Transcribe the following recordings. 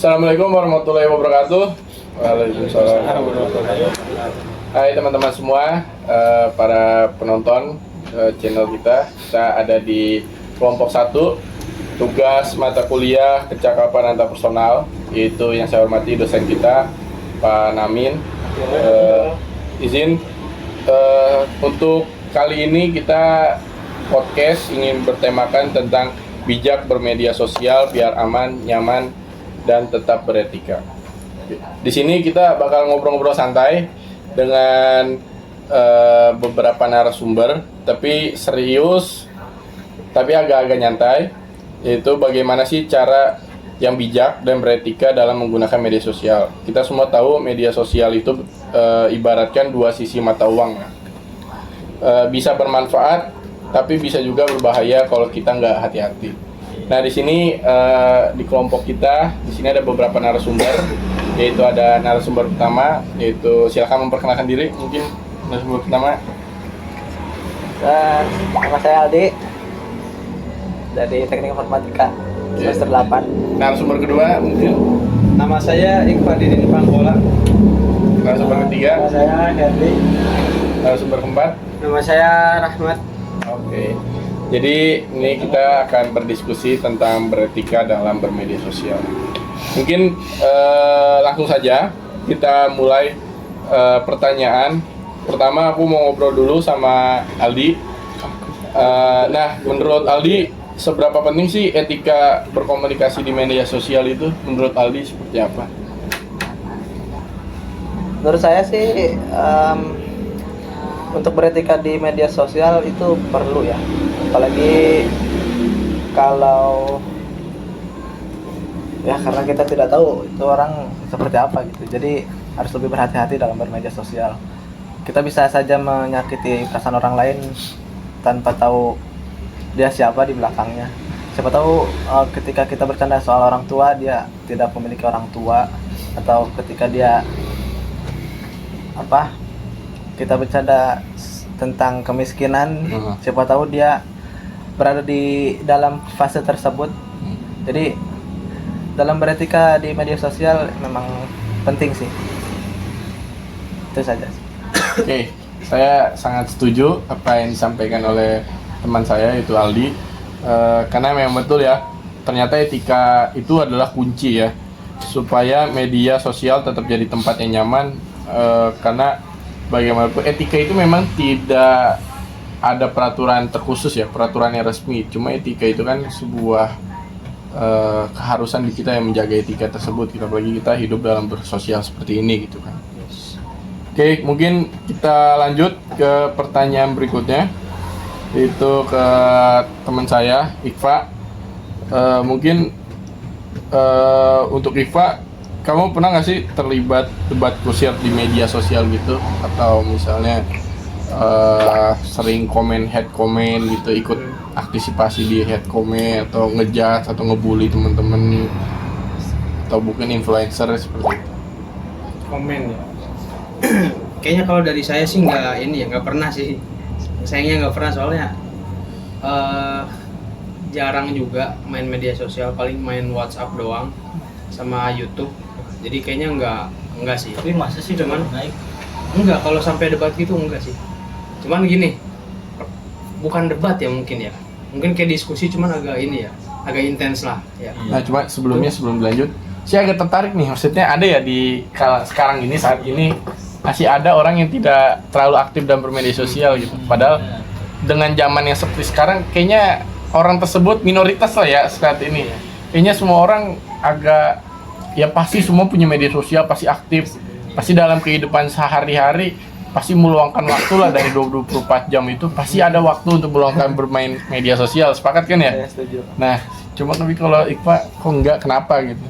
Assalamualaikum warahmatullahi wabarakatuh. Waalaikumsalam warahmatullahi wabarakatuh. Hai teman-teman semua, para penonton channel kita. Kita ada di kelompok 1, tugas mata kuliah kecakapan antarpersonal, yaitu yang saya hormati dosen kita, Pak Namin. Izin untuk kali ini kita podcast ingin bertemakan tentang bijak bermedia sosial biar aman, nyaman, dan tetap beretika. Di sini kita bakal ngobrol-ngobrol santai dengan beberapa narasumber, tapi serius, tapi agak-agak nyantai, yaitu bagaimana sih cara yang bijak dan beretika dalam menggunakan media sosial. Kita semua tahu media sosial itu ibaratkan dua sisi mata uang. Bisa bermanfaat, tapi bisa juga berbahaya kalau kita nggak hati-hati. Nah, di sini di kelompok kita, di sini ada beberapa narasumber, yaitu ada narasumber pertama, yaitu silakan memperkenalkan diri, mungkin narasumber pertama. Nama saya Aldi dari Teknik Informatika semester 8. Narasumber kedua, mungkin. Nama saya Iqbal Didin Panggola. Narasumber ketiga. Nama saya Herdi. Narasumber keempat. Nama saya Rahmat. Oke. Jadi ini kita akan berdiskusi tentang beretika dalam bermedia sosial. Mungkin langsung saja kita mulai pertanyaan. Pertama aku mau ngobrol dulu sama Aldi. Nah, menurut Aldi, seberapa penting sih etika berkomunikasi di media sosial itu? Menurut Aldi seperti apa? Menurut saya sih untuk beretika di media sosial itu perlu ya, apalagi kalau ya karena kita tidak tahu itu orang seperti apa gitu, jadi harus lebih berhati-hati dalam bermedia sosial. Kita bisa saja menyakiti perasaan orang lain tanpa tahu dia siapa di belakangnya. Siapa tahu ketika kita bercanda soal orang tua, dia tidak memiliki orang tua, atau ketika dia kita bercanda tentang kemiskinan, siapa tahu dia berada di dalam fase tersebut. Jadi dalam beretika di media sosial memang penting sih. Itu saja. Oke, saya sangat setuju apa yang disampaikan oleh teman saya, yaitu Aldi. Karena memang betul ya, ternyata etika itu adalah kunci ya, supaya media sosial tetap jadi tempat yang nyaman. Karena bagaimanapun etika itu memang tidak ada peraturan terkhusus ya, peraturan yang resmi. Cuma etika itu kan sebuah keharusan di kita yang menjaga etika tersebut. Apalagi kita hidup dalam bersosial seperti ini gitu kan. Oke, mungkin kita lanjut ke pertanyaan berikutnya, yaitu ke teman saya Iqfa. Mungkin untuk Iqfa, kamu pernah nggak sih terlibat debat kusir di media sosial gitu, atau misalnya sering head comment gitu, ikut aktisipasi di head comment atau ngejudge atau ngebully teman-teman, atau bukan influencer seperti itu? Komen ya. Kayaknya kalau dari saya sih nggak pernah sih. Sayangnya nggak pernah, soalnya jarang juga main media sosial, paling main WhatsApp doang sama YouTube. Jadi kayaknya enggak sih. Tapi masa sih cuman naik? Enggak, kalau sampai debat gitu enggak sih. Cuman gini, bukan debat ya mungkin ya. Mungkin kayak diskusi, cuman agak intens lah ya. Nah, cuma sebelum dilanjut, saya agak tertarik nih. Maksudnya ada ya di sekarang ini, saat ini masih ada orang yang tidak terlalu aktif dalam bermedia sosial gitu. Padahal dengan zaman yang seperti sekarang, kayaknya orang tersebut minoritas lah ya saat ini. Kayaknya semua orang agak, ya pasti semua punya media sosial, pasti aktif, pasti dalam kehidupan sehari-hari pasti meluangkan waktu lah dari 24 jam itu pasti ada waktu untuk meluangkan bermain media sosial. Sepakat kan ya? Saya setuju. Nah, cuma tapi kalau Iqfa kok enggak, kenapa gitu?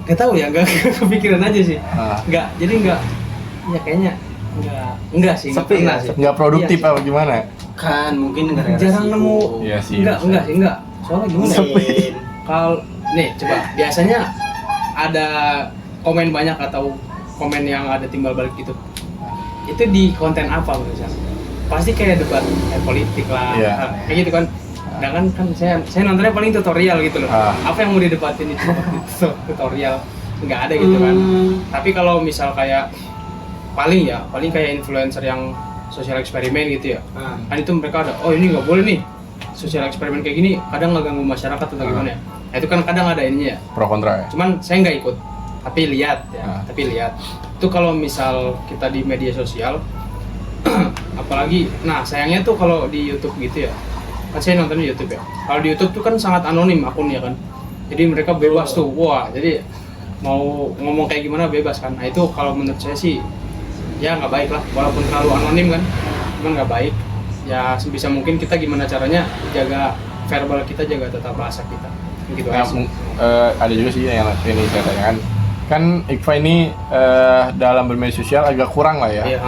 Nggak tahu ya, nggak kepikiran aja sih. Nggak, jadi nggak, ya kayaknya nggak sih, nggak pernah sih. Nggak produktif Iya, apa gimana? Kan mungkin gara-gara jarang nemu. Iya sih. Enggak. Soalnya gimana? Sepi. Kalau nih coba, biasanya ada komen banyak atau komen yang ada timbal balik gitu. Itu di konten apa misalnya? Pasti kayak debat politik lah, Iya. kayak gitu kan. Sedangkan kan saya nontonnya paling tutorial gitu loh. Apa yang mau didebatin itu tutorial nggak ada gitu kan. Tapi kalau misal kayak paling kayak influencer yang sosial eksperimen gitu ya. Kan itu mereka ada, oh ini nggak boleh nih sosial eksperimen kayak gini, kadang ngeganggu masyarakat atau gimana ya. Nah, itu kan kadang ada ininya ya. Pro kontra ya. Cuman saya nggak ikut, tapi lihat ya. Tapi lihat. Itu kalau misal kita di media sosial, apalagi, nah sayangnya tuh kalau di YouTube gitu ya. Kan saya nonton di YouTube ya. Kalau di YouTube tuh kan sangat anonim akunnya kan. Jadi mereka bebas tuh. Wah, jadi mau ngomong kayak gimana bebas kan. Nah itu kalau menurut saya sih ya nggak baik lah. Walaupun terlalu anonim kan, cuman nggak baik. Ya sebisa mungkin kita gimana caranya jaga verbal kita, jaga tata bahasa kita. Gitu Nah, aja. ada juga sih yang ini saya tanyakan. Kan Iqfa ini dalam bermedia sosial agak kurang lah ya. Iya,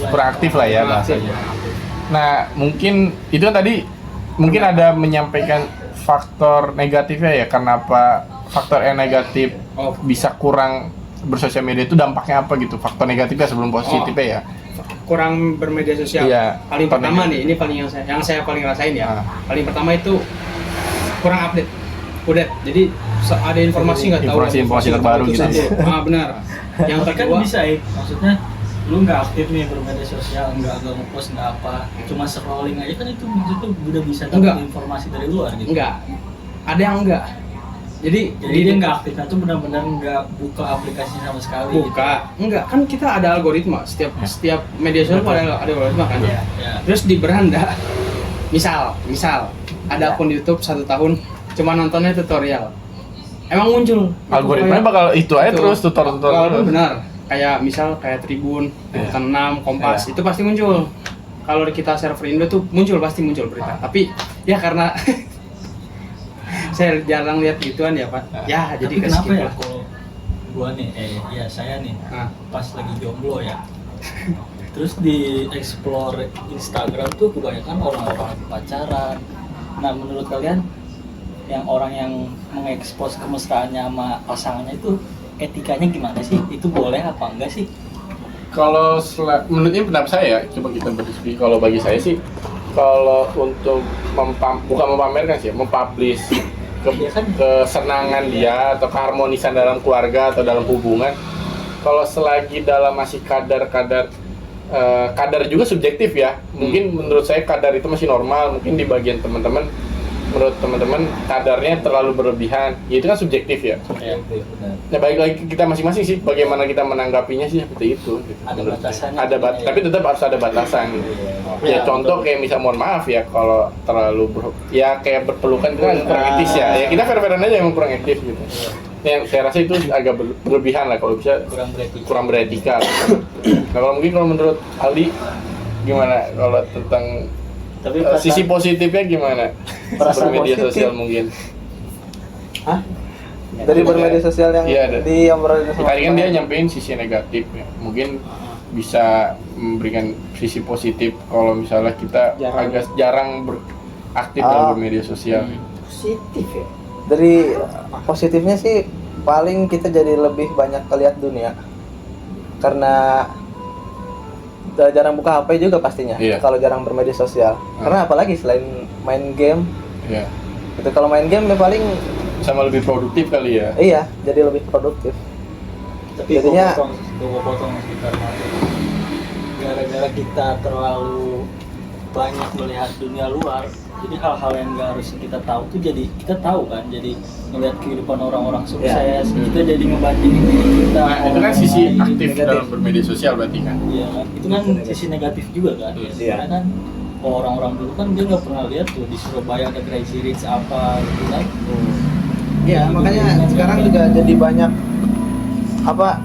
Kurang aktif lah ya bahasanya. Nah, mungkin itu kan tadi mungkin ada menyampaikan faktor negatifnya ya, kenapa faktor yang negatif bisa kurang bersosial media itu dampaknya apa gitu, faktor negatifnya sebelum positifnya ya. Kurang bermedia sosial. Iya, Paling pertama nih, ini paling yang saya paling rasain ya. Paling pertama itu kurang update. Udah, jadi ada informasi nggak tahu. Informasi terbaru gitu. Benar. Yang Tapi kan kedua bisa maksudnya lu nggak aktif nih bermedia sosial, nggak ngepost, nggak apa, cuma scrolling aja kan itu maksudnya udah bisa dapat informasi dari luar gitu. Enggak. Ada yang enggak. Jadi dia nggak aktif, itu benar-benar nggak buka aplikasi sama sekali. Buka, gitu. Enggak, kan kita ada algoritma, setiap media sosial ada algoritma kan. Ya. Terus di beranda, misal ada akun YouTube 1 tahun cuma nontonnya tutorial, emang muncul Algoritmanya bakal itu aja terus tutorial terus. Benar, kayak misal kayak Tribun, Liputan 6, Kompas, itu pasti muncul. Kalau kita server Indo tuh pasti muncul berita. Tapi ya karena saya jarang lihat gituan ya Pak. Ya jadi Tapi kenapa ya lah. kalau gua nih, saya nih pas lagi jomblo ya, terus di explore Instagram tuh kebanyakan orang-orang pacaran. Nah menurut kalian yang orang yang mengekspos kemesraannya sama pasangannya itu etikanya gimana sih? Itu boleh apa enggak sih? Kalau menurut ini pendapat saya, coba kita berdiskusi. Kalau bagi saya sih, kalau untuk bukan memamerkan sih, mempublish kesenangan dia atau keharmonisan dalam keluarga atau dalam hubungan, kalau selagi dalam masih kadar juga subjektif ya. Mungkin menurut saya kadar itu masih normal, mungkin di bagian teman-teman, menurut teman-teman kadarnya terlalu berlebihan, ya itu kan subjektif ya. Benar. Ya baik lagi kita masing-masing sih, bagaimana kita menanggapinya sih seperti itu. Gitu. Ada batasannya. Tapi tetap harus ada batasan. Gitu. Ya contoh kayak misal mohon maaf ya, kalau terlalu ya kayak berpelukan itu kan kurang etis ya. Ya kita fair-fairan aja yang kurang etis gitu. Yang saya rasa itu agak berlebihan lah, kalau bisa kurang beretika. Nah kalau menurut Aldi gimana kalau tentang Tapi sisi positifnya gimana? Perasaan Bermedia positif. sosial mungkin. Dari bermedia sosial yang Iya, yang berada sama tadi kan dia teman. nyampein sisi negatif ya. Mungkin bisa memberikan sisi positif kalau misalnya kita agak jarang beraktif dalam bermedia sosial. Positif ya. Dari positifnya sih paling kita jadi lebih banyak lihat dunia. Karena udah jarang buka HP juga pastinya. Iya. Kalau jarang bermedia sosial. Karena apalagi selain main game, Iya. itu kalau main game ya paling Sama lebih produktif kali ya. iya, jadi lebih produktif. Tapi Jadinya- gua potong sekitar gara-gara kita terlalu banyak melihat dunia luar, jadi hal-hal yang nggak harus kita tahu tuh jadi kita tahu kan, jadi ngelihat kehidupan orang-orang sukses, kita jadi ngebandingin diri kita. Nah, itu kan orang sisi lain, aktif negatif. dalam bermedia sosial berarti kan. Iya kan, itu kan sisi negatif juga kan. Iya. Karena kan kalau orang-orang dulu kan dia nggak pernah lihat tuh di Surabaya ada Crazy Rich apa gitu kan. Iya, makanya sekarang juga jadi banyak apa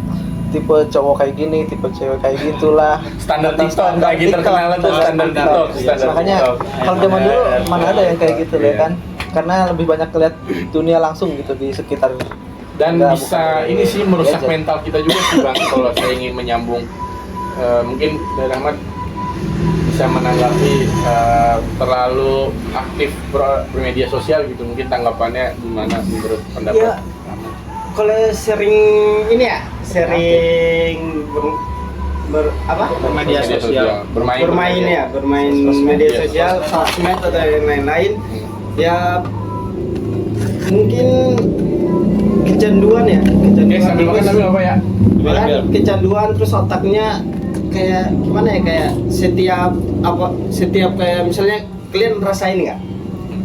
tipe cowok kayak gini, tipe cewek kayak gitulah. Standar TikTok lagi terkenal tuh standar TikTok. Standar Makanya TikTok. kalau zaman dulu mana ada yang kayak gitu ya kan? Karena lebih banyak lihat dunia langsung gitu di sekitar. Dan Nggak, bisa bukan ini sih merusak gadget. mental kita juga sih Bang. Kalau saya ingin menyambung, mungkin dari Ahmad bisa menanggapi terlalu aktif bermedia sosial gitu. Mungkin tanggapannya gimana menurut pendapat? Ya, kalau sering ini ya, sering Media sosial. bermain media sosial, sosmed atau yang lain-lain. Ya mungkin kecanduan ya, Sambil makan sambil apa ya? kecanduan terus otaknya kayak gimana ya, kayak setiap kayak misalnya kalian rasain nggak?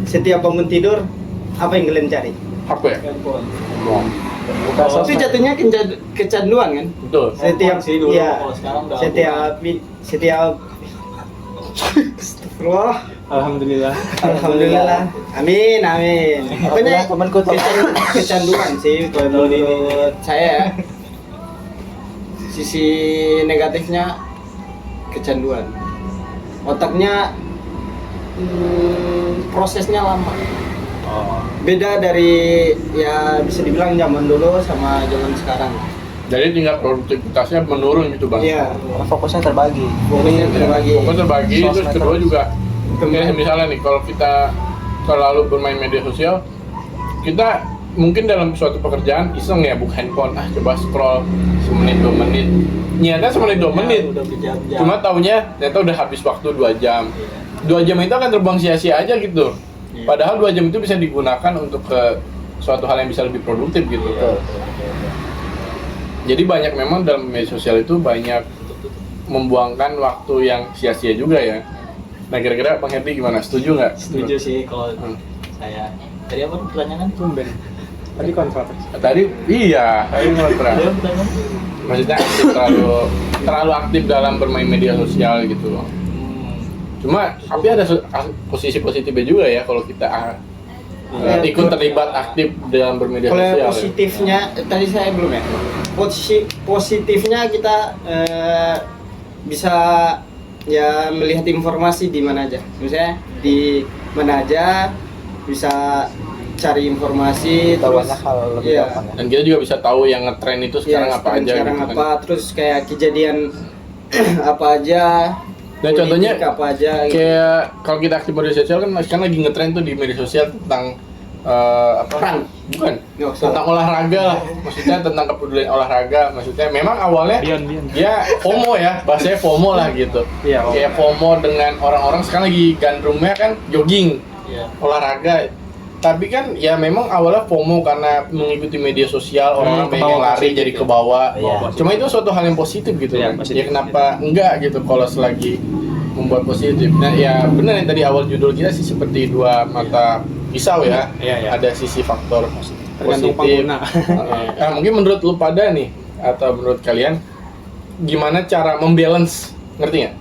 Setiap bangun tidur apa yang kalian cari? Apa ya? Buka Itu sosmed. jatuhnya kecanduan kan? Betul. Setiap sih dulu, ya, kalau sekarang udah setiap Astagfirullah. Alhamdulillah. Alhamdulillah. Amin. Pokoknya Temanku tuh. kecanduan sih kalau menurut saya. Sisi negatifnya kecanduan. Otaknya prosesnya lama. Beda dari ya bisa dibilang zaman dulu sama zaman sekarang. Jadi tingkat produktivitasnya menurun gitu bang. Iya. Karena fokusnya terbagi. Fokusnya terbagi. Fokus terbagi, terus Sosmed kedua terus. juga kayak misalnya nih kalau kita selalu bermain media sosial, kita mungkin dalam suatu pekerjaan iseng ya buka handphone, coba scroll semenit 2 menit. Niatnya semenit 2 menit. udah berjam-jam. Cuma taunya ternyata udah habis waktu 2 jam. 2 jam itu akan terbang sia-sia aja gitu. Iya. Padahal 2 jam itu bisa digunakan untuk ke suatu hal yang bisa lebih produktif gitu. Jadi banyak memang dalam media sosial itu banyak membuangkan waktu yang sia-sia juga ya. Nah kira-kira Bang Henry gimana? Setuju nggak? Setuju sih kalau saya. Tadi apa pertanyaan? Tumben. Tadi kontra. Tadi iya, tadi kontra. Ada pertanyaan? Maksudnya aktif, terlalu aktif dalam bermain media sosial gitu loh. Cuma tapi ada posisi positifnya juga ya kalau kita ikut terlibat aktif dalam bermedia Kalau sosial. positifnya tadi saya belum ya. Positifnya kita bisa ya melihat informasi di mana aja. Misalnya di mana aja bisa cari informasi Tahu terus banyak hal lebih iya. gampang ya. Dan kita juga bisa tahu yang ngetren itu sekarang Ya, apa aja sekarang gitu apa kan. terus kayak kejadian apa aja. Nah, politik contohnya apa aja gitu. Kayak kalau kita aktif media sosial kan sekarang lagi ngetren tuh di media sosial tentang apa? Perang. Bukan. Oh, Tentang olahraga lah. Maksudnya tentang kepedulian olahraga. Maksudnya memang awalnya Bion. dia FOMO ya, bahasanya FOMO lah gitu. Iya, Kayak FOMO dengan orang-orang sekarang lagi gandrumnya kan jogging, Iya. olahraga. Tapi kan ya memang awalnya FOMO karena mengikuti media sosial, orang-orang banyak yang kebawa lari positif jadi ya. ke bawah. Iya. Cuma itu suatu hal yang positif gitu Iya, kan. positif. Ya kenapa enggak gitu kalau selagi membuat positif. Nah, ya benar yang tadi awal judul kita sih seperti dua mata pisau ya. Iya, iya. Ada sisi faktor Tergantung positif. pengguna. Mungkin menurut lu pada nih atau menurut kalian gimana cara membalance, ngerti nggak?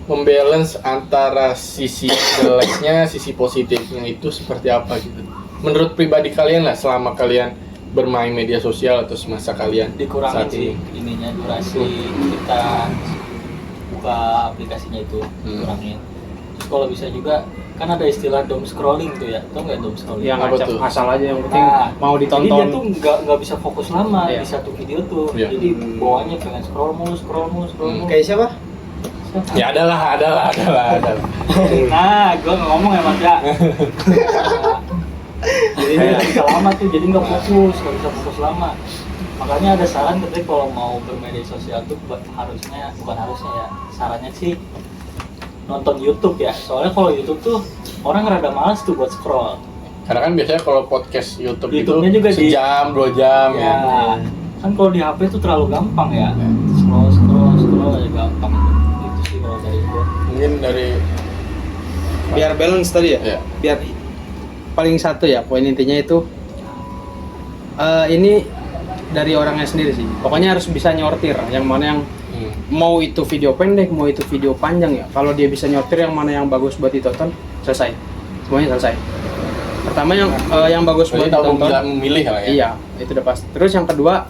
Membalance antara sisi jeleknya, sisi positifnya itu seperti apa gitu. Menurut pribadi kalian lah selama kalian bermain media sosial atau semasa kalian Dikurangin saat sih ini. ininya durasi kita buka aplikasinya itu kurangin. Terus kalau bisa juga kan ada istilah doom scrolling tuh ya, tau nggak doom scrolling? Yang Apa ngacak tuh? asal aja yang penting Nah, mau Jadi dia ditonton. tuh nggak bisa fokus lama Iya. di satu video tuh. Iya. Jadi bawaannya pengen scroll mulu. Kayak siapa? Ya adalah. Nah, gue ngomong ya Mas ya. Jadi dia nggak bisa lama tuh, jadi nggak bisa fokus lama. Makanya ada saran ketika kalau mau bermedia sosial tuh bukan harusnya ya, sarannya sih nonton YouTube ya. Soalnya kalau YouTube tuh orang rada malas tuh buat scroll. Karena kan biasanya kalau podcast YouTube YouTube-nya itu juga di- sejam, 2 jam Ya, ya. kan kalau di HP tuh terlalu gampang ya. Scroll aja gampang. Itu sih kalau dari gue. Mungkin dari Biar balance tadi ya. ya. Biar paling satu ya poin intinya itu ini dari orangnya sendiri sih. Pokoknya harus bisa nyortir yang mana yang mau itu video pendek, mau itu video panjang ya. Kalau dia bisa nyortir yang mana yang bagus buat ditonton, selesai. Semuanya selesai. Pertama yang bagus Berarti buat tahu ditonton. memilih lah ya. Iya, itu udah pasti. Terus yang kedua,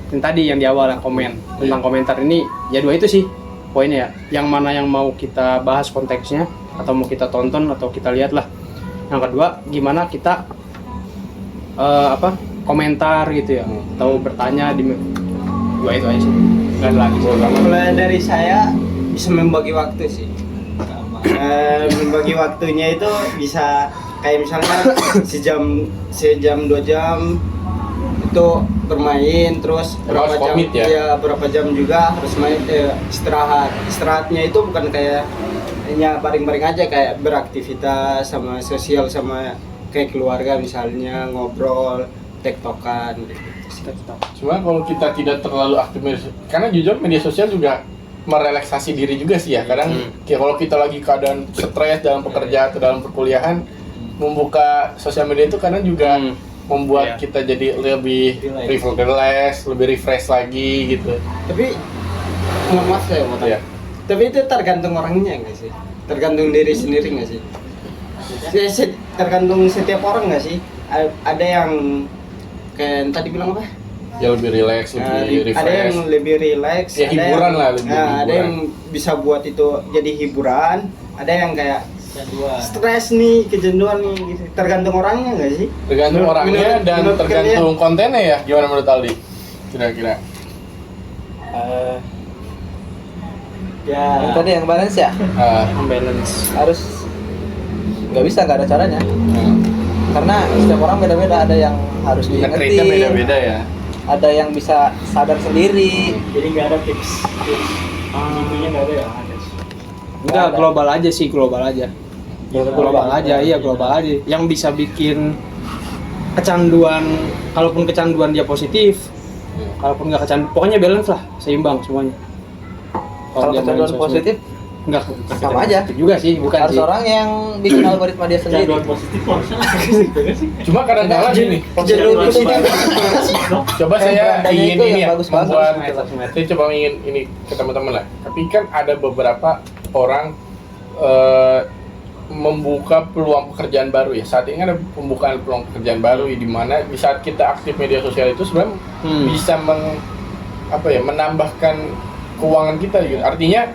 yang tadi yang di awal yang komen tentang komentar ini, ya dua itu sih poinnya ya. Yang mana yang mau kita bahas konteksnya atau mau kita tonton atau kita lihat lah. Yang kedua, gimana kita komentar gitu ya, atau bertanya di dua itu aja sih. Nggak ada lagi. Kalau dari saya bisa membagi waktu sih. Membagi waktunya itu bisa kayak misalnya sejam 2 jam itu bermain terus berapa Harus jam komit ya? berapa jam juga harus main, istirahatnya itu bukan kayak hanya baring-baring aja, kayak beraktivitas sama sosial sama kayak keluarga misalnya ngobrol tektokan gitu. Cuma kalau kita tidak terlalu aktif karena jujur media sosial juga merelaksasi diri juga sih ya. Kadang kayak kalau kita lagi keadaan stres dalam pekerjaan atau dalam perkuliahan, membuka sosial media itu kadang juga membuat kita jadi lebih relax, lebih refresh lagi gitu. Tapi maaf saya mau tanya. Tapi itu tergantung orangnya nggak sih? Tergantung diri sendiri nggak sih? Tergantung setiap orang nggak sih? Ada yang kayak yang tadi bilang apa? Ya lebih relax, lebih refresh. Ada yang lebih relax, ya hiburan lah lebih hiburan. Ada yang bisa buat itu jadi hiburan, ada yang kayak stres nih, kejenuhan nih gitu. Tergantung orangnya nggak sih? Tergantung orangnya dan menurut tergantung kontennya ya. Gimana menurut Aldi? Kira-kira. Yang tadi yang balance ya, Balance. harus nggak bisa, nggak ada caranya. Karena setiap orang beda-beda, ada yang harus Nge-treatnya diingetin, beda-beda ya. ada yang bisa sadar sendiri. Jadi nggak ada tips intinya nggak ada ya. Enggak, global aja sih, global aja. Global aja, iya global aja. Yang bisa bikin kecanduan, kalaupun kecanduan dia positif, kalaupun nggak kecanduan, pokoknya balance lah, seimbang semuanya. Kalau dia kecanduan main sosmed, positif enggak sama aja. juga sih, bukan harus sih. orang yang bikin algoritma dia sendiri. Kecanduan positif harusnya gitu kan sih. Cuma kadang-kadang gini. Kejenuhan positif. Coba saya brandanya ingin itu ini yang ya, bagus-bagus. membuat saya coba ingin ini ke teman-teman lah. Tapi kan ada beberapa orang membuka peluang pekerjaan baru ya. Saat ini ada pembukaan peluang pekerjaan baru ya, di mana di saat kita aktif media sosial itu sebenarnya bisa menambahkan keuangan kita gitu. Artinya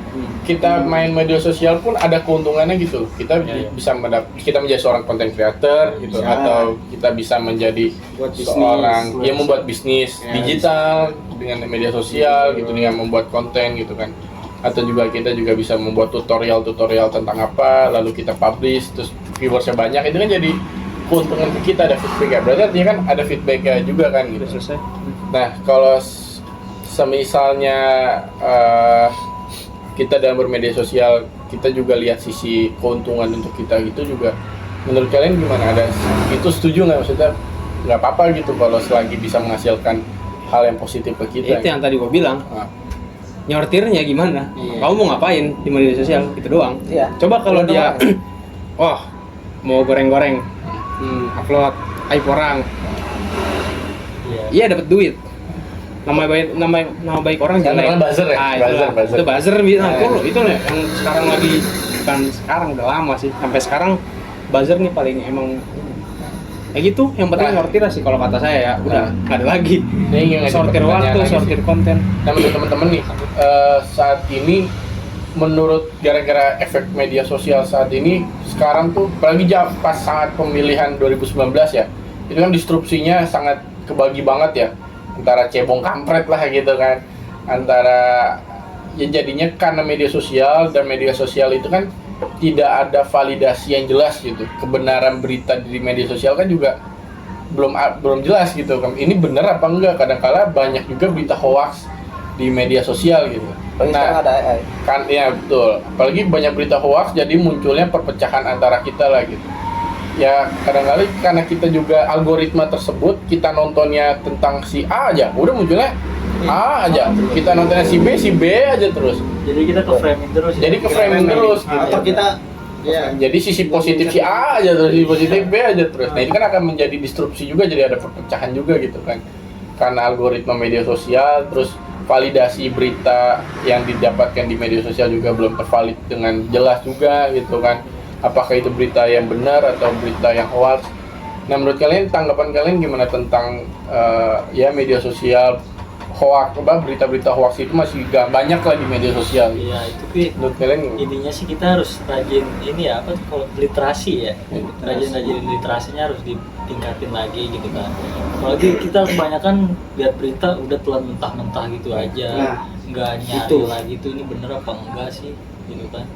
kita main media sosial pun ada keuntungannya gitu. Kita bisa kita menjadi seorang content creator gitu, Bisa. atau kita bisa menjadi Buat bisnis. seorang yang membuat bisnis Ya, digital dengan media sosial gitu, dengan membuat konten gitu kan. Atau juga kita juga bisa membuat tutorial tentang apa, lalu kita publish, terus viewersnya banyak, itu kan jadi keuntungan ke kita, ada feedback ya. Berarti artinya kan ada feedbacknya juga kan gitu. Selesai. Nah kalau semisalnya kita dalam bermedia sosial, kita juga lihat sisi keuntungan untuk kita gitu juga. Menurut kalian gimana? Itu setuju nggak? Maksudnya nggak apa-apa gitu kalau selagi bisa menghasilkan hal yang positif ke kita. Itu yang tadi gua bilang. Nah, Nyortirnya gimana? Iya. Kamu mau ngapain di media sosial? Gitu doang. Iya. Coba kalau dia wah, mau goreng-goreng, upload aib orang. Iya dapat duit. Nama baik orang Yang jelek. namanya buzzer ya? Ah, itulah. Buzzer. Itu buzzer bisa. Itu yang sekarang lagi, bukan sekarang, udah lama sih. Sampai sekarang buzzer nih paling emang kayak gitu. Yang penting nyortir sih kalau kata saya ya. Udah nggak ada lagi. Ini yang ngajak Sortir pertanyaan waktu, lagi sortir sih. konten. Nah menurut teman-teman nih, saat ini menurut gara-gara efek media sosial saat ini sekarang tuh apalagi pas saat pemilihan 2019 ya, itu kan disrupsinya sangat kebagi banget ya, antara cebong kampret lah gitu kan, antara ya jadinya karena media sosial, dan media sosial itu kan tidak ada validasi yang jelas gitu. Kebenaran berita di media sosial kan juga belum jelas gitu kan, ini benar apa enggak. Kadang-kala banyak juga berita hoax di media sosial gitu. Apalagi sekarang ada AI. Kan ya betul, apalagi banyak berita hoax, jadi munculnya perpecahan antara kita lah gitu. Ya kadang-kali karena kita juga algoritma tersebut, kita nontonnya tentang si A aja, udah munculnya A aja. Kita nontonnya si B aja terus. Jadi kita ke framing terus. Jadi ke framing terus gitu. Atau kita ya Jadi sisi positif si A aja terus, sisi positif B aja terus. Nah ini kan akan menjadi disrupsi juga, jadi ada perpecahan juga gitu kan. Karena algoritma media sosial, terus validasi berita yang didapatkan di media sosial juga belum tervalid dengan jelas juga gitu kan. Apakah itu berita yang benar atau berita yang hoax? Nah menurut kalian, tanggapan kalian gimana tentang ya media sosial hoax, berita-berita hoax itu masih gak banyak lah di media sosial? Iya itu Pi. Menurut kalian Intinya sih kita harus rajin ini ya, apa tuh kalau literasi ya, rajin literasinya harus ditingkatin lagi gitu kan. Apalagi kita kebanyakan lihat berita udah telan mentah-mentah gitu aja, Nah, nggak nyari itu. lagi tuh ini bener apa enggak sih gitu kan.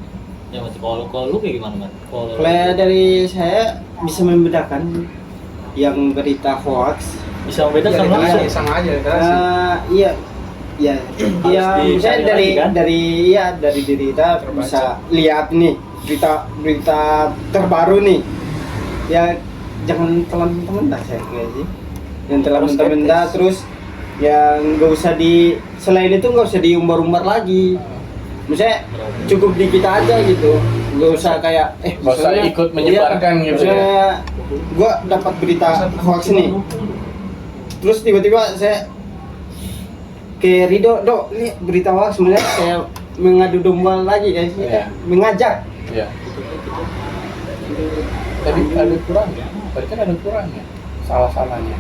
Ya mati kalau lu kayak gimana man? Kalau dari saya bisa membedakan yang berita hoax bisa membedakan Iya, langsung. literasi, sama aja literasi. Iya, iya, iya. Harus Misalnya dicari dari lagi, kan? dari diri kita Terbaca. bisa lihat nih berita terbaru nih. Ya jangan telan mentah saya kayak sih. Yang telan Harus mentah-mentah skeptis. terus yang nggak usah selain itu nggak usah diumbar-umbar lagi. Misalnya cukup di kita aja gitu, nggak usah kayak Nggak usah misalnya- ikut menyebarkan iya, gitu ya. misalnya gua dapat berita hoax nih, terus tiba-tiba saya ke Rido, Dok, ini berita hoax, sebenarnya saya mengadu domba lagi guys, Iya. mengajak. Iya. Tadi ada kurang ya? Tadi kan ada kurang ya? Salah-salahnya.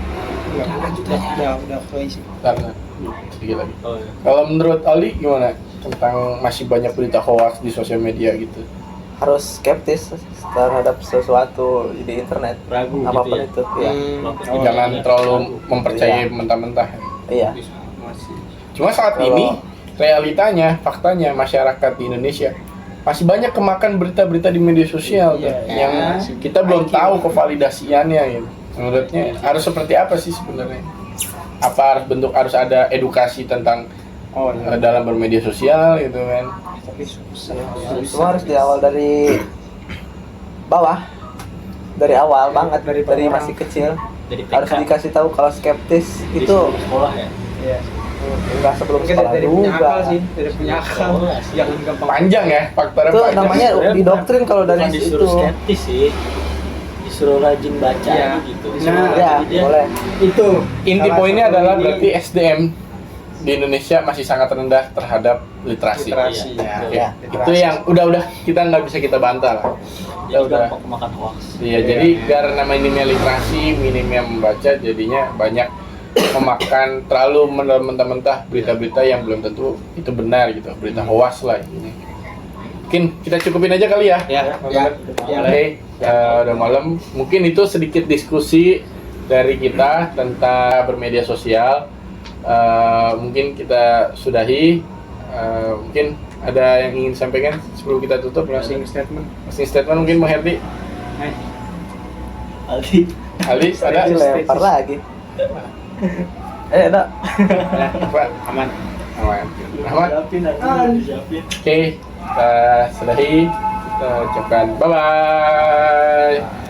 Udah crazy. Karena sedikit lagi. Oh, iya. Kalau menurut Ali gimana tentang masih banyak berita hoax di sosial media gitu? Harus skeptis terhadap sesuatu di internet, Ragu gitu apapun ya. itu. Iya. Oh, Jangan iya. terlalu mempercayai Iya. mentah-mentah. Iya. Cuma saat Kalau- ini realitanya, faktanya masyarakat di Indonesia masih banyak kemakan berita-berita di media sosial tuh, yang kita belum tahu kevalidasiannya gitu. Menurutnya harus seperti apa sih sebenarnya? Apa harus ada edukasi tentang dalam bermedia sosial gitu kan? Semua harus diawal dari bawah, dari awal banget, dari orang. masih kecil. Dari TK. Harus dikasih tahu kalau skeptis Di itu sekolah ya. enggak sebelum Mungkin sekolah dari punya juga. akal sih, dari punya akal. Sekolah sih. Jangan gampang. Panjang ya, faktornya Itu panjang. namanya didoktrin kalau dari Bukan situ. disuruh skeptis sih, disuruh rajin baca Iya. gitu. Nah, Ya, Jadi dia boleh. Itu Inti salah poinnya satu adalah ini. berarti SDM di Indonesia masih sangat rendah terhadap literasi. Literasi. Iya. Ya, Ya, oke. Itu yang udah kita nggak bisa kita bantah lah. jadi udah. gampang kemakan hoax. Iya, jadi karena minimnya literasi, minimnya membaca, jadinya banyak memakan terlalu mentah-mentah berita-berita yang belum tentu itu benar gitu, berita hoax lah ini. Mungkin kita cukupin aja kali ya. Ya, Ya. Oke, udah malam. Mungkin itu sedikit diskusi dari kita tentang bermedia sosial. Mungkin kita sudahi. Mungkin ada yang ingin sampaikan sebelum kita tutup? closing statement. Closing statement mungkin Bang Herdi. Aldi, Ali, ada? Dilempar lagi. Dok. Apa? Aman. Aman. Ahmad? siapin nanti, siapin. Oke, kita sudahi. Kita ucapkan bye-bye.